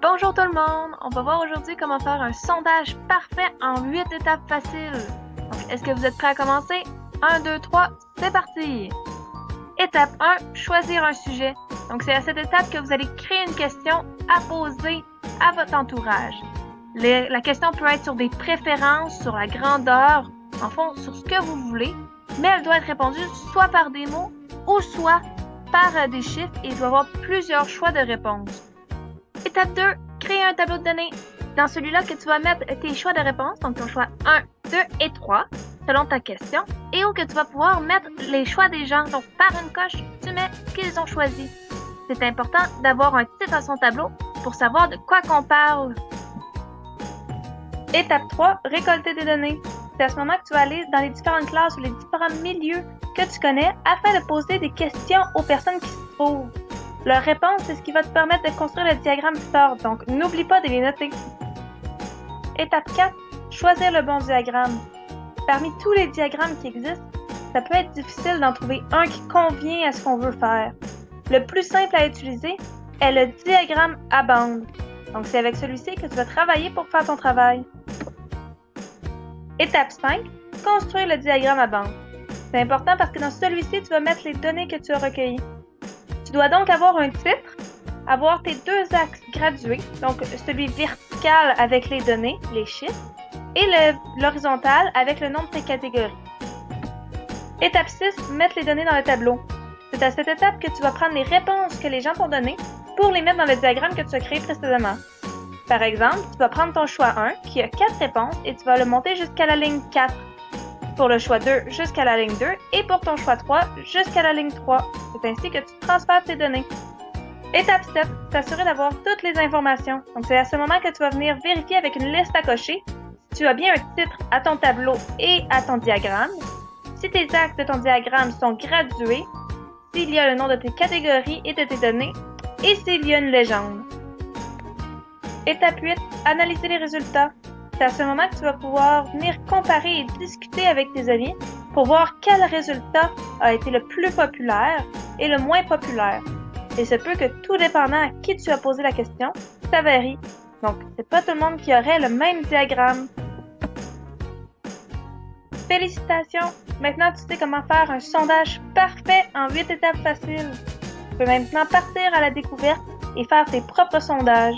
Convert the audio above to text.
Bonjour tout le monde! On va voir aujourd'hui comment faire un sondage parfait en 8 étapes faciles. Donc, est-ce que vous êtes prêts à commencer? 1, 2, 3, c'est parti! Étape 1, choisir un sujet. Donc, c'est à cette étape que vous allez créer une question à poser à votre entourage. La question peut être sur des préférences, sur la grandeur, en fond, sur ce que vous voulez, mais elle doit être répondue soit par des mots ou soit par des chiffres et il doit y avoir plusieurs choix de réponse. Étape 2, créer un tableau de données. Dans celui-là que tu vas mettre tes choix de réponse, donc ton choix 1, 2 et 3, selon ta question, et où que tu vas pouvoir mettre les choix des gens. Donc, par une coche, tu mets ce qu'ils ont choisi. C'est important d'avoir un titre à son tableau pour savoir de quoi qu'on parle. Étape 3, récolter des données. C'est à ce moment que tu vas aller dans les différentes classes ou les différents milieux que tu connais afin de poser des questions aux personnes qui se trouvent. Leur réponse, c'est ce qui va te permettre de construire le diagramme plus tard, donc n'oublie pas de les noter. Étape 4, choisir le bon diagramme. Parmi tous les diagrammes qui existent, ça peut être difficile d'en trouver un qui convient à ce qu'on veut faire. Le plus simple à utiliser est le diagramme à bande. Donc c'est avec celui-ci que tu vas travailler pour faire ton travail. Étape 5, construire le diagramme à bande. C'est important parce que dans celui-ci, tu vas mettre les données que tu as recueillies. Tu dois donc avoir un titre, avoir tes deux axes gradués, donc celui vertical avec les données, les chiffres, et l'horizontal avec le nom de tes catégories. Étape 6, mettre les données dans le tableau. C'est à cette étape que tu vas prendre les réponses que les gens t'ont données pour les mettre dans le diagramme que tu as créé précédemment. Par exemple, tu vas prendre ton choix 1 qui a 4 réponses et tu vas le monter jusqu'à la ligne 4. Pour le choix 2 jusqu'à la ligne 2 et pour ton choix 3 jusqu'à la ligne 3. C'est ainsi que tu transfères tes données. Étape 7, s'assurer d'avoir toutes les informations. Donc c'est à ce moment que tu vas venir vérifier avec une liste à cocher si tu as bien un titre à ton tableau et à ton diagramme, si tes axes de ton diagramme sont gradués, s'il y a le nom de tes catégories et de tes données, et s'il y a une légende. Étape 8, analyser les résultats. C'est à ce moment que tu vas pouvoir venir comparer et discuter avec tes amis pour voir quel résultat a été le plus populaire et le moins populaire. Il se peut que tout dépendant à qui tu as posé la question, ça varie. Donc, c'est pas tout le monde qui aurait le même diagramme. Félicitations! Maintenant, tu sais comment faire un sondage parfait en 8 étapes faciles. Tu peux maintenant partir à la découverte et faire tes propres sondages.